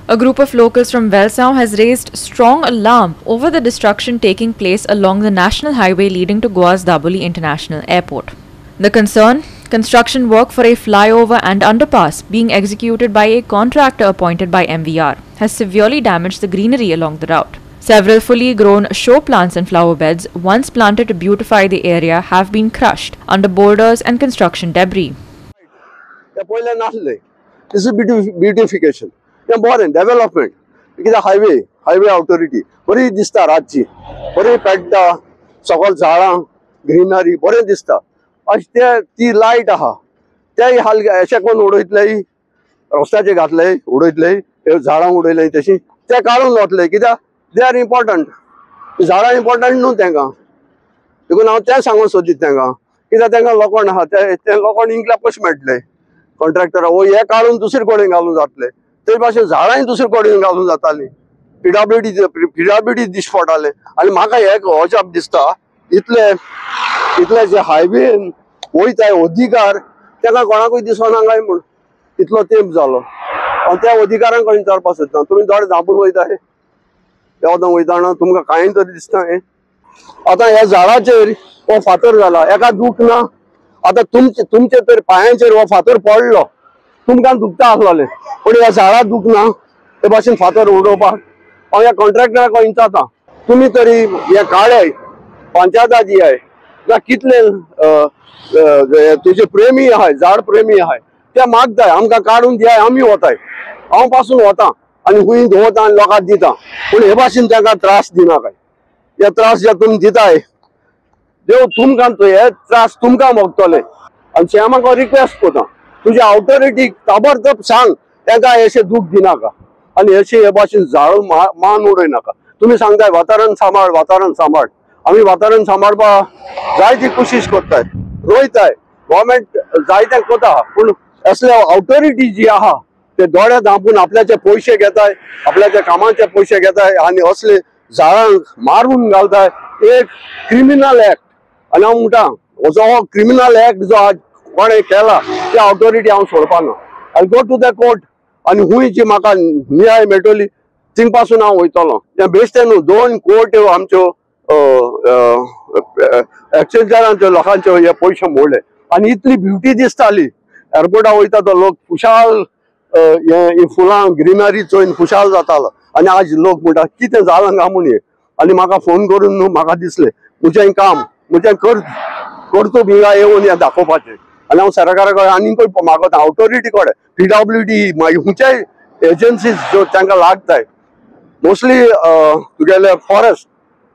A group of locals from Velsaon has raised strong alarm over the destruction taking place along the national highway leading to Goa's Daboli International Airport. The concern: construction work for a flyover and underpass being executed by a contractor appointed by MVR has severely damaged the greenery along the route. Several fully grown show plants and flower beds, once planted to beautify the area, have been crushed under boulders and construction debris. This is beautification. Development. It is a highway authority. Bari dista रातची बरी पेट्टा सकल झाडां greenery बरें दिसता. अशें ती light आहा तेय अशें कोण उडयतले रस्त्याचेर घातले उडयतले झाडां उडयले तशी ते काडून वतले कित्याक दे आर इम्पॉर्टंट. झाडां इम्पॉर्टंट न्हू तांकां देखून हांव तें सांगूंक सोदीत तांकां कित्याक तांकां लोकण आहा ते लोकण इंकल्यार कशें मेळटले कॉन्ट्रॅक्टरा वो हे काडून दुसरे कडेन घालून जातले ते भाशेन झाडांय दुसरे कडेन घालून जाताली. पीडब्ल्यूडी दिश्ट पडटाले आनी म्हाका हे अजाप दिसता इतले जे हायवेन वयताय अधिकार ताका कोणाकूय दिसना काय म्हूण इतलो तेंप जालो हांव त्या अधिकारां कडेन विचारपाक सोदता. तुमी दोळे धांपून वयताय देवदां वयताना तुमकां कांय तरी दिसता हें आतां ह्या झाडाचेर हो फातर जाला एका दूख ना. आतां तुमचे तर पांयांचेर हो फातर पडलो तुमकां दुखता आसलोलें पूण ह्या झाडाक दूख ना ते भाशेन फातर उडोवपाक हांव ह्या कॉन्ट्रॅक्टराक विचारता तुमी तरी हे काडय पंचायता दियाय ना कितले तुजे प्रेमी आहाय झाड प्रेमी आहाय ते मागताय आमकां काडून दियाय आमी वताय हांव पासून वता आनी हुंय वता आनी लोकांक दिता पूण हे भाशेन तांकां त्रास दिनाकाय. हे त्रास जे तुमी दिताय देव तुमकां हे त्रास तुमकां भोगतले आनी हांव म्हाका रिक्वेस्ट करता तुज्या ऑथॉरिटीक ताबडतोब सांग तांकां अशें दूख दिनाका आनी अशें हे भाशेन झाड मान उडयनाका. तुमी सांगताय वातावरण सांबाळ आमी वातावरण सांबाळपाक जायती कोशिश करताय रोयताय गव्हर्मेंट जायतें कोता पूण असले ऑथॉरिटी जी आहा ते दोळे धांपून आपल्याचे पयशे घेताय आपल्याच्या कामाचे पयशे घेताय आनी असले झाडांक मारून घालताय एक क्रिमिनल एक्ट. आनी हांव म्हणटा हो क्रिमिनल एक्ट जो आज कोणें केला त्या ऑथॉरिटी हांव सोडपाना. I go to the court आनी हुंय जी म्हाका न्याय मेळटली थिंग पासून हांव वयतलो. ते बेश्टे न्हू 2 कोटी आमच्यो एक्सचेंजारांच्यो लोकांच्यो हे पयशे मोडले आनी इतली ब्युटी दिसताली एअरपोर्टार वयता तो लोक खुशाल हे फुलां ग्रीनरी चोयन खुशाल जातालो आनी आज लोक म्हणटा कितें जालां काय म्हूण हे आनी म्हाका फोन करून न्हू म्हाका दिसलें म्हजें काम म्हजें करतो हिंगा येवन हें दाखोवपाचें आनी हांव सरकारा कडेन आनीकूय मागता ऑथॉरिटी कडेन पीडब्ल्यूडी मागीर खंयच्याय एजन्सीज ज्यो तांकां लागताय मोस्टली तुगेले फॉरेस्ट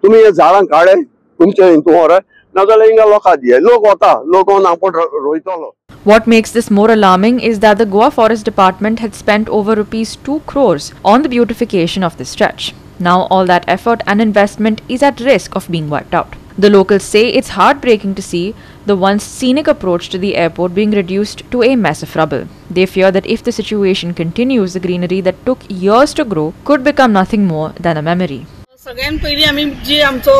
तुमी हे झाडां काडय तुमचे हितून व्हराय नाजाल्यार हिंगा लोकां दियाय लोक वता लोक व्हरून आपण रोयतलो. What makes this more alarming is that the Goa Forest Department had spent over rupees 2 crores on the beautification of this stretch. Now all that effort and investment is at risk of being wiped out. The locals say it's heartbreaking to see the once scenic approach to the airport being reduced to a mess of rubble. They fear that if the situation continues, the greenery that took years to grow could become nothing more than a memory. सगळ्यात पयलीं आमी जी आमचो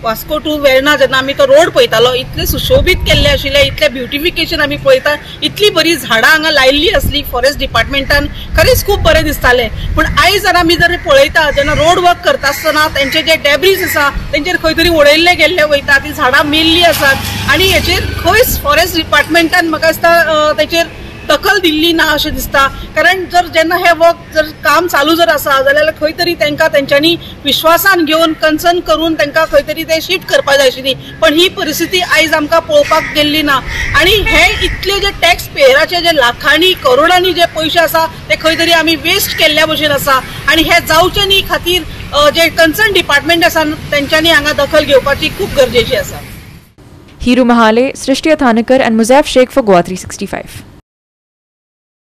Vasco to Verna जेन्ना आमी तो road पळयतालो इतले सुशोभीत केल्ले आशिल्ले इतले ब्युटिफिकेशन आमी पळयता इतली बरी झाडां हांगा लायिल्ली आसली फॉरेस्ट डिपार्टमेंटान खरेंच खूब बरें दिसतालें. पूण आयज जर आमी जर पळयता जेन्ना रोड वर्क करता आसतना तेंचे जे डेब्रीज आसा तेंचेर खंय तरी उडयल्ले गेल्ले वयता ती झाडां मेल्ली आसात आनी हेचेर खंयच फॉरेस्ट डिपार्टमेंटान म्हाका दिसता तेचेर दखल दिल्ली ना अशें दिसता. कारण जेन्ना हे वर्क जर काम चालू जर आसा जाल्यार खंय तरी तांकां तेंच्यांनी विश्वासान घेवन कन्सर्न करून तांकां खंय तरी ते शिफ्ट करपाक जाय आशिल्ली पण ही परिस्थिती आयज आमकां पळोवपाक गेल्ली ना. आनी हे इतले जे टॅक्स पेयराचे जे लाखांनी करोडांनी जे पयशे आसा ते खंय तरी आमी वेस्ट केल्ल्या भशेन आसा आनी हे जावचे न्ही खातीर जे कन्सर्न डिपार्टमेंट आसा तेंच्यांनी हांगा दखल घेवपाची खूब गरजेची आसा. Hiru Mahale, Srishti Athanekar and Muzaf Sheikh for Goa 365.